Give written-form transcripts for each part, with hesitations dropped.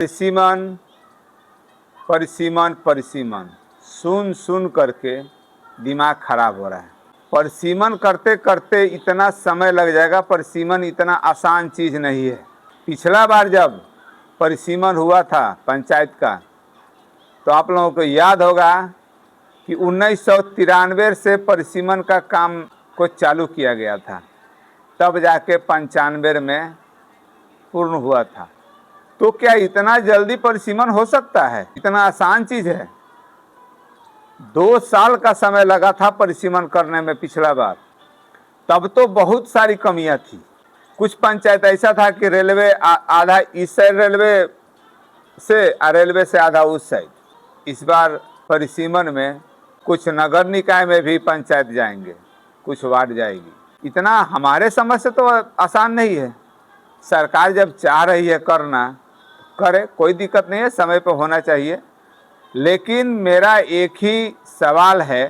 परिसीमन परिसीमन परिसीमन सुन सुन करके दिमाग खराब हो रहा है। परिसीमन करते करते इतना समय लग जाएगा। परिसीमन इतना आसान चीज़ नहीं है। पिछला बार जब परिसीमन हुआ था पंचायत का, तो आप लोगों को याद होगा कि 1993 से परिसीमन का काम को चालू किया गया था, तब जाके 95 में पूर्ण हुआ था। तो क्या इतना जल्दी परिसीमन हो सकता है? इतना आसान चीज है? 2 साल का समय लगा था परिसीमन करने में पिछला बार। तब तो बहुत सारी कमियां थी। कुछ पंचायत ऐसा था कि रेलवे आधा इस साइड रेलवे से आधा उस साइड। इस बार परिसीमन में कुछ नगर निकाय में भी पंचायत जाएंगे, कुछ वार्ड जाएगी। इतना हमारे समझ से तो आसान नहीं है। सरकार जब चाह रही है करना, करे, कोई दिक्कत नहीं है, समय पर होना चाहिए। लेकिन मेरा एक ही सवाल है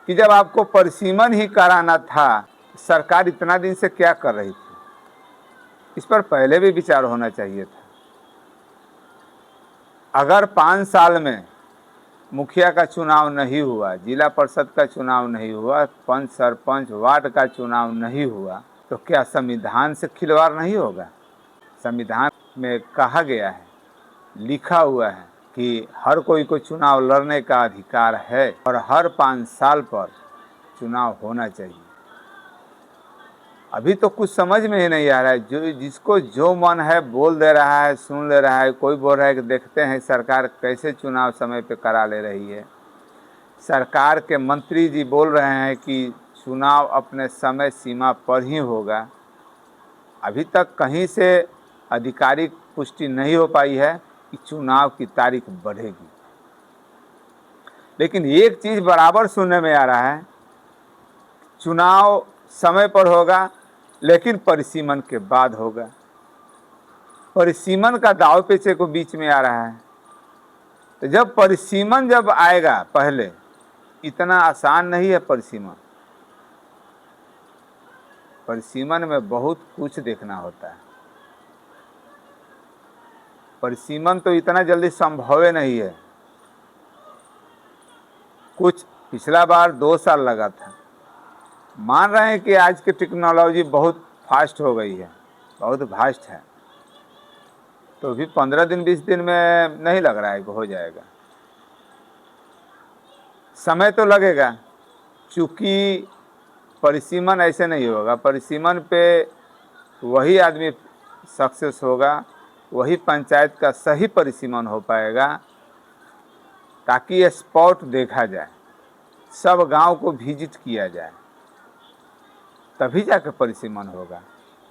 कि जब आपको परिसीमन ही कराना था, सरकार इतना दिन से क्या कर रही थी? इस पर पहले भी विचार होना चाहिए था। अगर 5 साल में मुखिया का चुनाव नहीं हुआ, जिला परिषद का चुनाव नहीं हुआ, पंच सरपंच वार्ड का चुनाव नहीं हुआ, तो क्या संविधान से खिलवाड़ नहीं होगा? संविधान में कहा गया है, लिखा हुआ है कि हर कोई को चुनाव लड़ने का अधिकार है और हर 5 साल पर चुनाव होना चाहिए। अभी तो कुछ समझ में ही नहीं आ रहा है। जिसको जो मन है बोल दे रहा है, सुन ले रहा है। कोई बोल रहा है कि देखते हैं सरकार कैसे चुनाव समय पे करा ले रही है। सरकार के मंत्री जी बोल रहे हैं कि चुनाव अपने समय सीमा पर ही होगा। अभी तक कहीं से आधिकारिक पुष्टि नहीं हो पाई है कि चुनाव की तारीख बढ़ेगी। लेकिन एक चीज़ बराबर सुनने में आ रहा है, चुनाव समय पर होगा लेकिन परिसीमन के बाद होगा। परिसीमन का दाव पेचे को बीच में आ रहा है। तो जब परिसीमन जब आएगा, पहले इतना आसान नहीं है परिसीमन। परिसीमन में बहुत कुछ देखना होता है। परिसीमन तो इतना जल्दी संभव नहीं है। कुछ पिछला बार 2 साल लगा था। मान रहे हैं कि आज की टेक्नोलॉजी बहुत फास्ट हो गई है, बहुत फास्ट है, तो भी 15 दिन 20 दिन में नहीं लग रहा है कि हो जाएगा। समय तो लगेगा, चूँकि परिसीमन ऐसे नहीं होगा। परिसीमन पे वही आदमी सक्सेस होगा, वही पंचायत का सही परिसीमन हो पाएगा, ताकि स्पॉट देखा जाए, सब गांव को विजिट किया जाए, तभी जाकर परिसीमन होगा।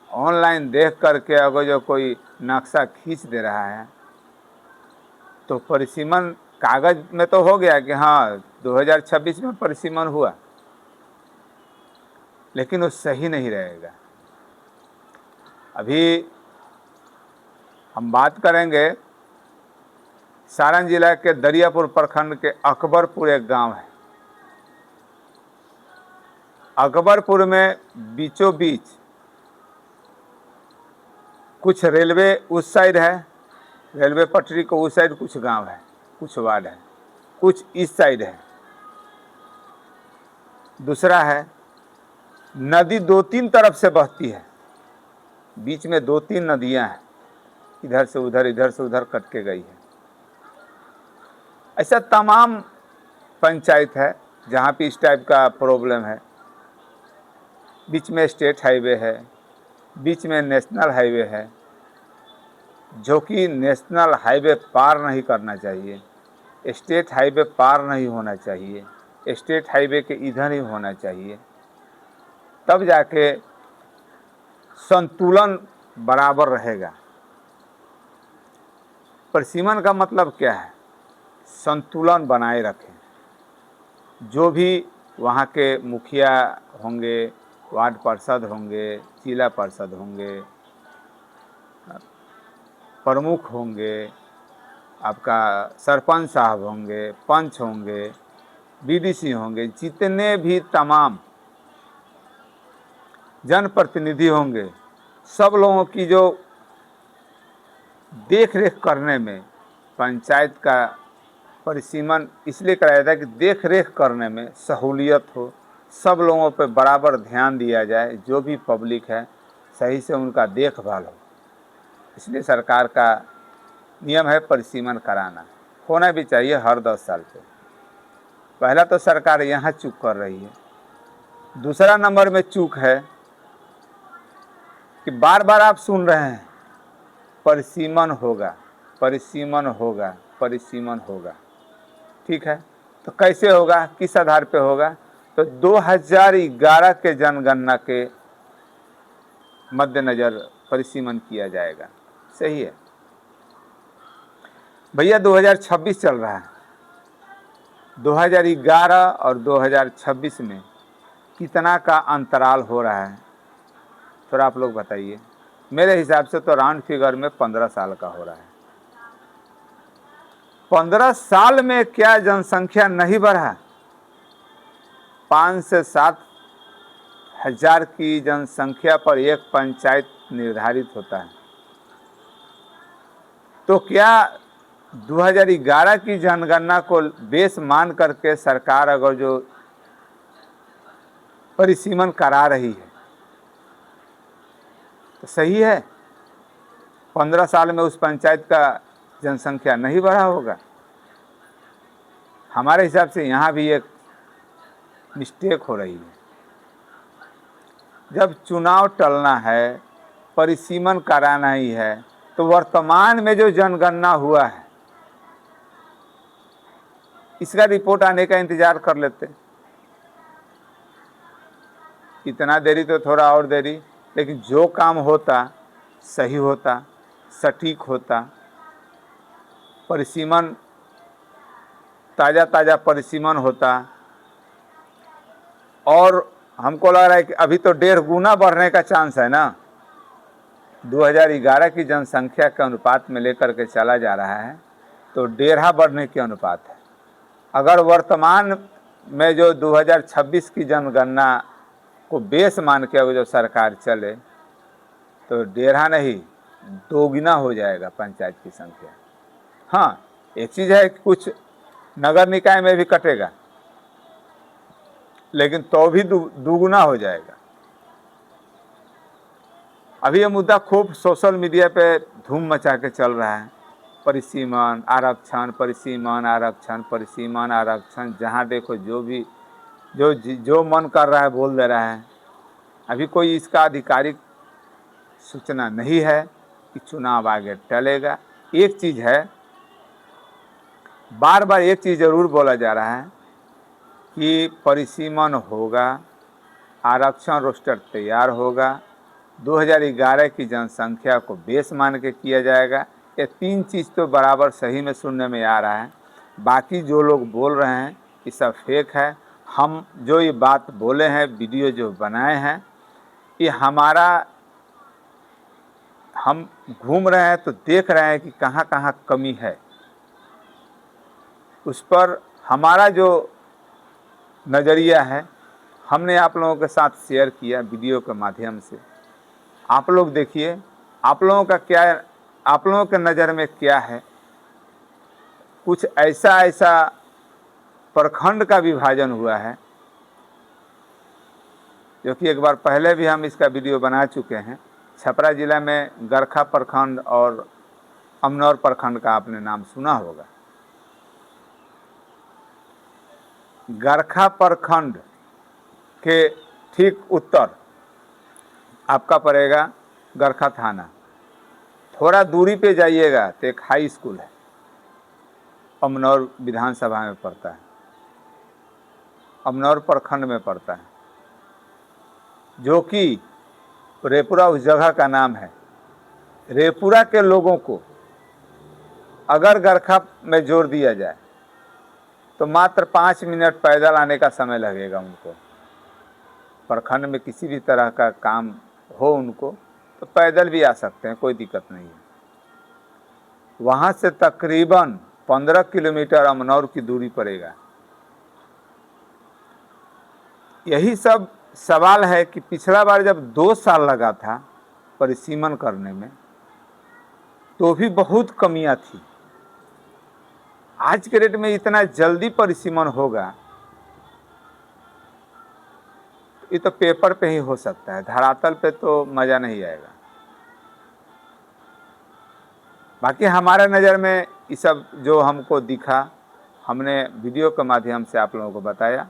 ऑनलाइन देख करके अगर जो कोई नक्शा खींच दे रहा है, तो परिसीमन कागज में तो हो गया कि हाँ 2026 में परिसीमन हुआ, लेकिन वो सही नहीं रहेगा। अभी हम बात करेंगे सारण जिला के दरियापुर प्रखंड के अकबरपुर एक गांव है। अकबरपुर में बीचों बीच कुछ रेलवे उस साइड है, रेलवे पटरी को उस साइड कुछ गांव है, कुछ वार्ड है, कुछ इस साइड है। दूसरा है, नदी 2-3 तरफ से बहती है, बीच में 2-3 नदियां हैं, इधर से उधर कट के गई है। ऐसा तमाम पंचायत है जहाँ पे इस टाइप का प्रॉब्लम है। बीच में स्टेट हाईवे है, बीच में नेशनल हाईवे है, जो कि नेशनल हाईवे पार नहीं करना चाहिए, स्टेट हाईवे पार नहीं होना चाहिए, स्टेट हाईवे के इधर ही होना चाहिए, तब जाके संतुलन बराबर रहेगा। परिसीमन का मतलब क्या है? संतुलन बनाए रखें। जो भी वहाँ के मुखिया होंगे, वार्ड पार्षद होंगे, जिला पार्षद होंगे, प्रमुख होंगे, आपका सरपंच साहब होंगे, पंच होंगे, बीडीसी होंगे, जितने भी तमाम जनप्रतिनिधि होंगे, सब लोगों की जो देख रेख करने में पंचायत का परिसीमन इसलिए कराया था कि देख रेख करने में सहूलियत हो, सब लोगों पर बराबर ध्यान दिया जाए, जो भी पब्लिक है सही से उनका देखभाल हो। इसलिए सरकार का नियम है परिसीमन कराना, होना भी चाहिए हर 10 साल पे। पहला तो सरकार यहाँ चूक कर रही है। दूसरा नंबर में चूक है कि बार बार आप सुन रहे हैं परिसीमन होगा, परिसीमन होगा, परिसीमन होगा। ठीक है, तो कैसे होगा, किस आधार पे होगा? तो 2011 के जनगणना के मद्देनजर परिसीमन किया जाएगा। सही है भैया, 2026 चल रहा है। 2011 और 2026 में कितना का अंतराल हो रहा है, थोड़ा आप लोग बताइए। मेरे हिसाब से तो राउंड फिगर में 15 साल का हो रहा है। 15 साल में क्या जनसंख्या नहीं बढ़ा? 5 से 7 हजार की जनसंख्या पर एक पंचायत निर्धारित होता है। तो क्या 2011 की जनगणना को बेस मान करके सरकार अगर जो परिसीमन करा रही है तो सही है? 15 साल में उस पंचायत का जनसंख्या नहीं बढ़ा होगा? हमारे हिसाब से यहाँ भी एक मिस्टेक हो रही है। जब चुनाव टलना है, परिसीमन कराना ही है, तो वर्तमान में जो जनगणना हुआ है इसका रिपोर्ट आने का इंतजार कर लेते। इतना देरी तो थोड़ा और देरी, लेकिन जो काम होता सही होता, सटीक होता, परिसीमन ताज़ा ताज़ा परिसीमन होता। और हमको लग रहा है कि अभी तो 1.5 गुना बढ़ने का चांस है ना। 2011 की जनसंख्या के अनुपात में लेकर के चला जा रहा है तो 1.5 बढ़ने के अनुपात है। अगर वर्तमान में जो 2026 की जनगणना को बेस मान के अगर जो सरकार चले तो 1.5 नहीं 2 गुना हो जाएगा पंचायत की संख्या। हाँ, एक चीज़ है कि कुछ नगर निकाय में भी कटेगा, लेकिन तो भी 2 गुना हो जाएगा। अभी ये मुद्दा खूब सोशल मीडिया पे धूम मचा के चल रहा है, परिसीमन आरक्षण, परिसीमन आरक्षण, परिसीमन आरक्षण। जहाँ देखो जो मन कर रहा है बोल दे रहा है। अभी कोई इसका आधिकारिक सूचना नहीं है कि चुनाव आगे टलेगा। एक चीज़ है, बार बार एक चीज़ ज़रूर बोला जा रहा है कि परिसीमन होगा, आरक्षण रोस्टर तैयार होगा, 2011 की जनसंख्या को बेस मान के किया जाएगा। ये 3 चीज़ तो बराबर सही में सुनने में आ रहा है। बाकी जो लोग बोल रहे हैं ये सब फेक है। हम जो ये बात बोले हैं, वीडियो जो बनाए हैं, ये हम घूम रहे हैं तो देख रहे हैं कि कहाँ कहाँ कमी है। उस पर हमारा जो नज़रिया है हमने आप लोगों के साथ शेयर किया वीडियो के माध्यम से। आप लोग देखिए, आप लोगों के नज़र में क्या है। कुछ ऐसा प्रखंड का विभाजन हुआ है, जो कि एक बार पहले भी हम इसका वीडियो बना चुके हैं। छपरा जिला में गरखा प्रखंड और अमनौर प्रखंड का आपने नाम सुना होगा। गरखा प्रखंड के ठीक उत्तर आपका पड़ेगा गरखा थाना। थोड़ा दूरी पे जाइएगा तो एक हाई स्कूल है, अमनौर विधानसभा में पड़ता है, अमनौर प्रखंड में पड़ता है, जो कि रेपुरा उस जगह का नाम है। रेपुरा के लोगों को अगर गरखा में जोड़ दिया जाए तो मात्र 5 मिनट पैदल आने का समय लगेगा उनको। प्रखंड में किसी भी तरह का काम हो उनको तो पैदल भी आ सकते हैं, कोई दिक्कत नहीं है। वहाँ से तकरीबन 15 किलोमीटर अमनौर की दूरी पड़ेगा। यही सब सवाल है कि पिछला बार जब 2 साल लगा था परिसीमन करने में, तो भी बहुत कमियां थी। आज के डेट में इतना जल्दी परिसीमन होगा ये तो पेपर पे ही हो सकता है, धरातल पे तो मज़ा नहीं आएगा। बाकी हमारा नज़र में ये सब जो हमको दिखा, हमने वीडियो के माध्यम से आप लोगों को बताया।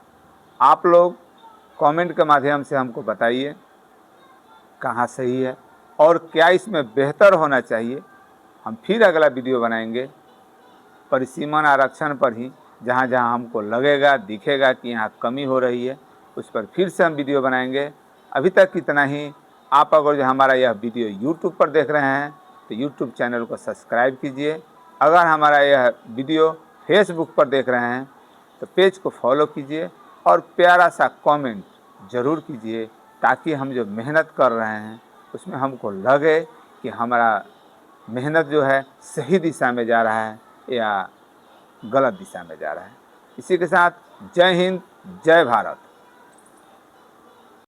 आप लोग कमेंट के माध्यम से हमको बताइए कहाँ सही है और क्या इसमें बेहतर होना चाहिए। हम फिर अगला वीडियो बनाएंगे परिसीमन आरक्षण पर ही, जहाँ जहाँ हमको लगेगा दिखेगा कि यहाँ कमी हो रही है उस पर फिर से हम वीडियो बनाएंगे। अभी तक इतना ही। आप अगर जो हमारा यह वीडियो यूट्यूब पर देख रहे हैं तो यूट्यूब चैनल को सब्सक्राइब कीजिए। अगर हमारा यह वीडियो फेसबुक पर देख रहे हैं तो पेज को फॉलो कीजिए और प्यारा सा कमेंट ज़रूर कीजिए, ताकि हम जो मेहनत कर रहे हैं उसमें हमको लगे कि हमारा मेहनत जो है सही दिशा में जा रहा है या गलत दिशा में जा रहा है। इसी के साथ जय हिंद, जय भारत।